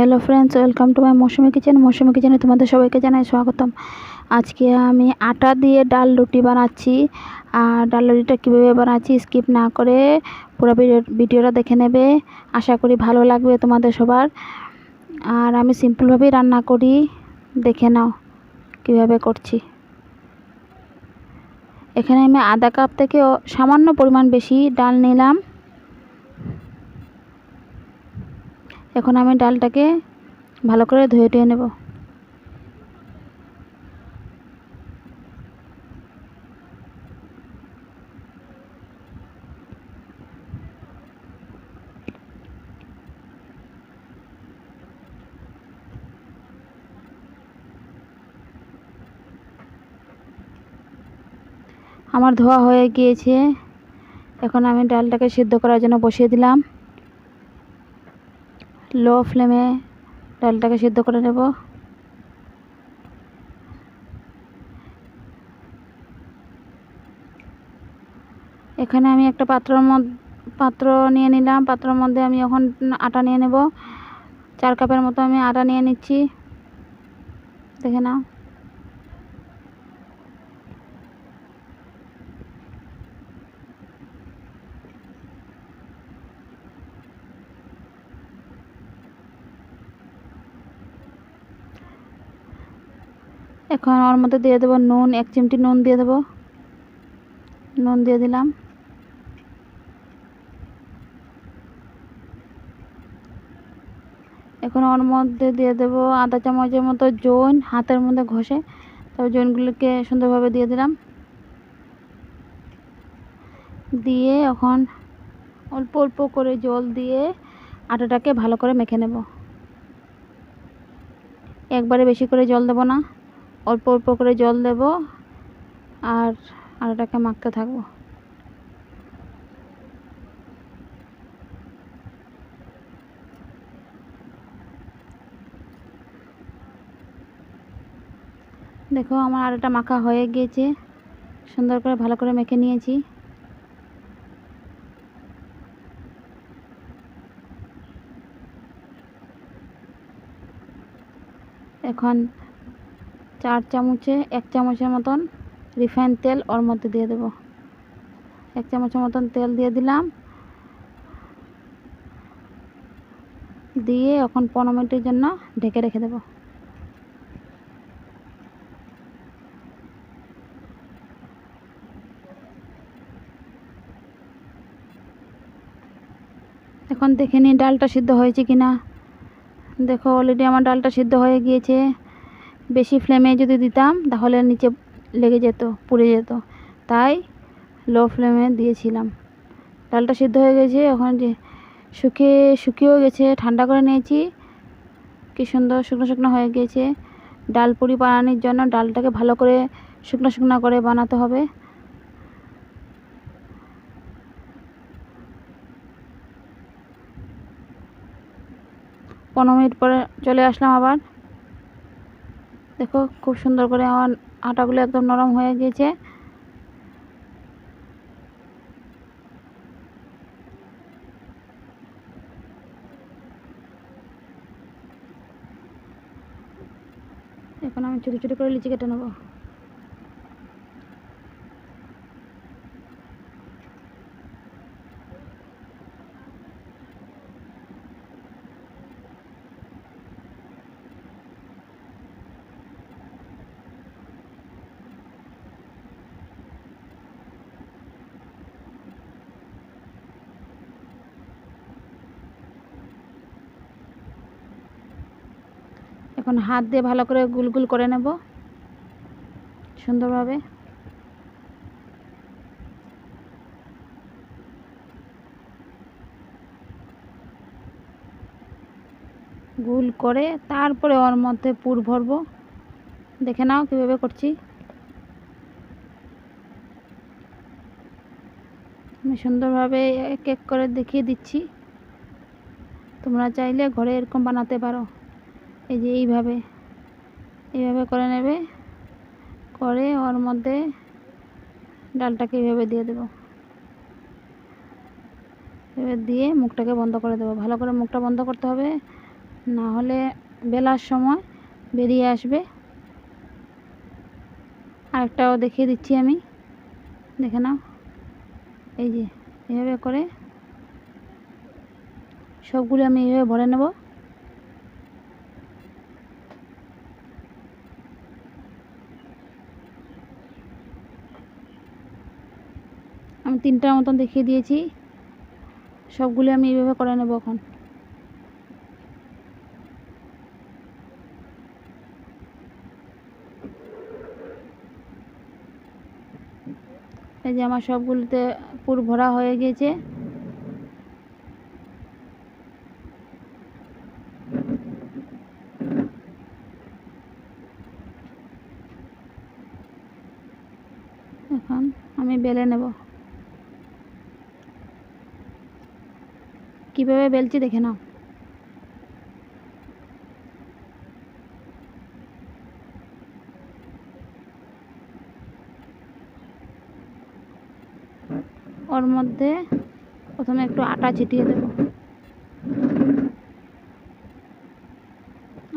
Hello friends, welcome to my Mousumi kitchen. Mousumi কিচেনে তোমাদের সবাইকে জানাই স্বাগতম। আজকে আমি আটা দিয়ে ডাল রুটি বানাচ্ছি। আর ডাল রুটিটা কীভাবে বানাচ্ছি স্কিপ না করে পুরো ভিডিওটা দেখে নেবে। আশা করি ভালো লাগবে তোমাদের সবার। আর আমি সিম্পলভাবেই রান্না করি, দেখে নাও কীভাবে করছি। এখানে আমি আধা কাপ থেকে সামান্য পরিমাণ বেশি ডাল নিলাম। এখন আমি ডালটাকে ভালো করে ধুয়ে নেব। আমার ধোয়া হয়ে গিয়েছে। এখন আমি ডালটাকে সিদ্ধ করার জন্য বসিয়ে দিলাম। লো ফ্লেমে ডালটাকে সিদ্ধ করে নেব। এখানে আমি একটা পাত্র নিয়ে নিলাম। পাত্রের মধ্যে আমি এখন আটা নিয়ে নেব। 4 কাপের মতো আমি আটা নিয়ে নিচ্ছি, দেখে নাও। এখন ওর মধ্যে দিয়ে দেবো নুন, 1 চিমটি নুন দিয়ে দেবো। নুন দিয়ে দিলাম। এখন ওর মধ্যে দিয়ে দেবো আধা চামচের মতো জোন, হাতের মধ্যে ঘষে। তবে জোনগুলোকে সুন্দরভাবে দিয়ে দিলাম। দিয়ে এখন অল্প অল্প করে জল দিয়ে আটাটাকে ভালো করে মেখে নেব। একবারে বেশি করে জল দেব না, অল্প অল্প করে জল দেব আর আটাটাকে মাখতে থাকবো। দেখো আমার আটাটা মাখা হয়ে গিয়েছে, সুন্দর করে ভালো করে মেখে নিয়েছি। এখন 1 চামচের মতন রিফাইন তেল ওর মধ্যে দিয়ে দেব। 1 চামচের মতন তেল দিয়ে দিলাম। দিয়ে এখন 15 মিনিটের জন্য ঢেকে রেখে দেব। এখন দেখে নিই ডালটা সিদ্ধ হয়েছে কিনা। দেখো অলরেডি আমার ডালটা সিদ্ধ হয়ে গিয়েছে। বেশি ফ্লেমে যদি দিতাম তাহলে নিচে লেগে যেত, পুড়ে যেত, তাই লো ফ্লেমে দিয়েছিলাম। ডালটা সিদ্ধ হয়ে গেছে। এখন যে শুকিয়েও গেছে, ঠান্ডা করে নিয়েছি। কি সুন্দর শুকনো শুকনো হয়ে গিয়েছে। ডাল পুরি বানানোর জন্য ডালটাকে ভালো করে শুকনো শুকনো করে বানাতে হবে। পনেরো মিনিট পরে চলে আসলাম আবার। দেখো খুব সুন্দর করে আমার আটাগুলো একদম নরম হয়ে গিয়েছে। এখন আমি ছোটো ছোটো করে লিচি কেটে নেব। এখন হাত দিয়ে ভালো করে গুল গুল করে নেব সুন্দরভাবে। গোল করে তারপরে ওর মধ্যে পুর ভরবো। দেখে নাও কীভাবে করছি। আমি সুন্দরভাবে এক এক করে দেখিয়ে দিচ্ছি। তোমরা চাইলে ঘরে এরকম বানাতে পারো। এই যে এইভাবে করে নেবে, করে ওর মধ্যে ডালটাকে এইভাবে দিয়ে দেবো। এবার দিয়ে মুখটাকে বন্ধ করে দেবো। ভালো করে মুখটা বন্ধ করতে হবে, না হলে বেলার সময় বেরিয়ে আসবে। আরেকটাও দেখিয়ে দিচ্ছি আমি, দেখে নাও। এই যে এভাবে করে সবগুলো আমি এভাবে ভরে নেব। আমি 3টার মতন দেখিয়ে দিয়েছি, সবগুলো আমি এইভাবে করে নেব এখন। এই যে আমার সবগুলোতে পুরো ভরা হয়ে গিয়েছে। এখন আমি বেলে নেব। কিভাবে বেলছি দেখে নাও। ওর মধ্যে প্রথমে একটু আটা ছিটিয়ে দেব।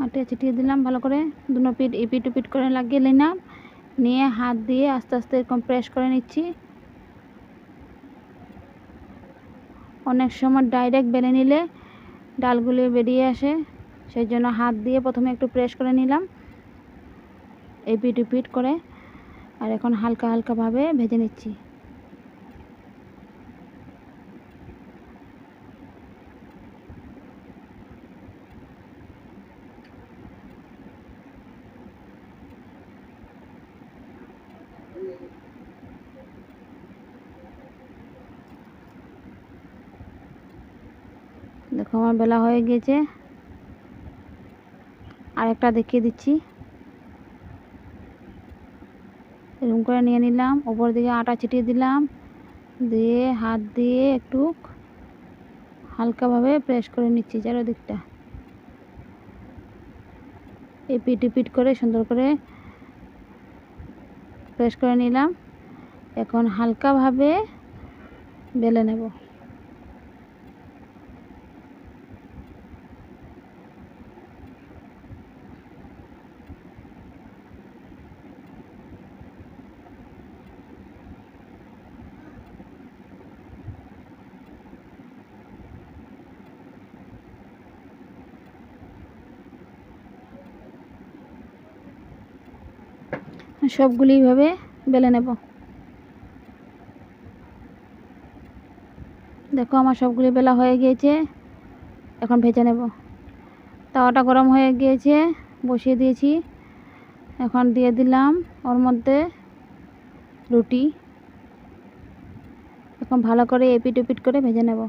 আটা ছিটিয়ে দিলাম ভালো করে, দুনো পিঠ এপিট ওপিট করে লাগিয়ে নিলাম। নিয়ে হাত দিয়ে আস্তে আস্তে এরকম প্রেস করে নিচ্ছি। অনেক সময় ডাইরেক্ট বেলে নিলে ডালগুলো বেরিয়ে আসে, সেই জন্য হাত দিয়ে প্রথমে একটু প্রেস করে নিলাম এপিট ওপিট করে। আর এখন হালকা হালকাভাবে ভেজে নিচ্ছি। দেখো আমার বেলা হয়ে গিয়েছে। আরেকটা দেখিয়ে দিচ্ছি। এরকম করে নিয়ে নিলাম, ওপর দিকে আটা ছিটিয়ে দিলাম, দিয়ে হাত দিয়ে একটু হালকাভাবে প্রেস করে নিচ্ছি চারদিকটা। এপিট ওপিট করে সুন্দর করে প্রেস করে নিলাম। এখন হালকাভাবে বেলে নেব। সবগুলি এইভাবে বেলে নেব। দেখো আমার সবগুলি বেলা হয়ে গিয়েছে, এখন ভেজে নেব। তাওয়াটা গরম হয়ে গিয়েছে, বসিয়ে দিয়েছি। এখন দিয়ে দিলাম ওর মধ্যে রুটি। এখন ভালো করে এপিট ওপিট করে ভেজে নেব।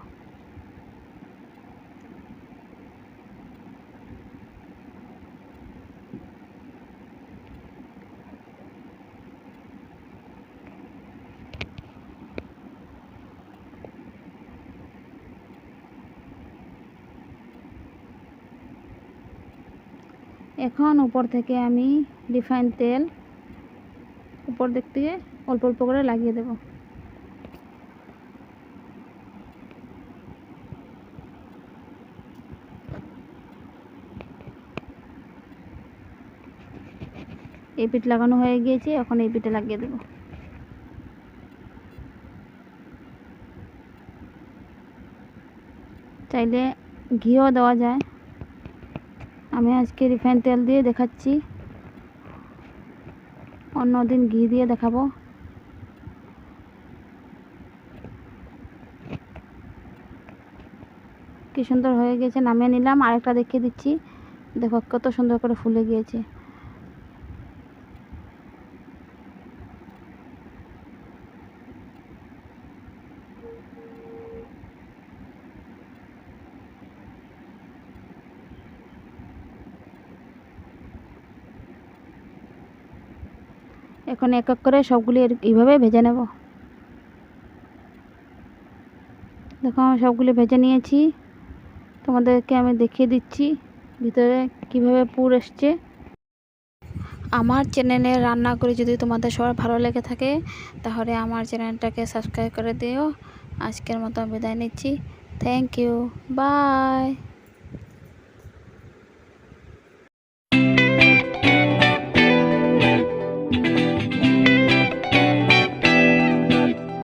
এখন উপর থেকে আমি রিফাইন তেল উপর দিক থেকে অল্প অল্প করে লাগিয়ে দেব। এই পিঠ লাগানো হয়ে গিয়েছে, এখন এই পিঠে লাগিয়ে দেব। চাইলে ঘিও দেওয়া যায়, আমি আজকে রিফাইন তেল দিয়ে দেখাচ্ছি, অন্যদিন ঘি দিয়ে দেখাবো। কি সুন্দর হয়ে গেছে, নামিয়ে নিলাম। আরেকটা দেখিয়ে দিচ্ছি, দেখো কত সুন্দর করে ফুলে গিয়েছে। এখন এক এক করে সবগুলি এইভাবে ভেজে নেব। দেখো আমি সবগুলি ভেজে নিয়েছি, তোমাদেরকে আমি দেখিয়ে দিচ্ছি ভিতরে কিভাবে পুর এসছে। আমার চ্যানেলে রান্না করে যদি তোমাদের সবার ভালো লেগে থাকে তাহলে আমার চ্যানেলটাকে সাবস্ক্রাইব করে দিও। আজকের মতো বিদায় নিচ্ছি। Thank you, by.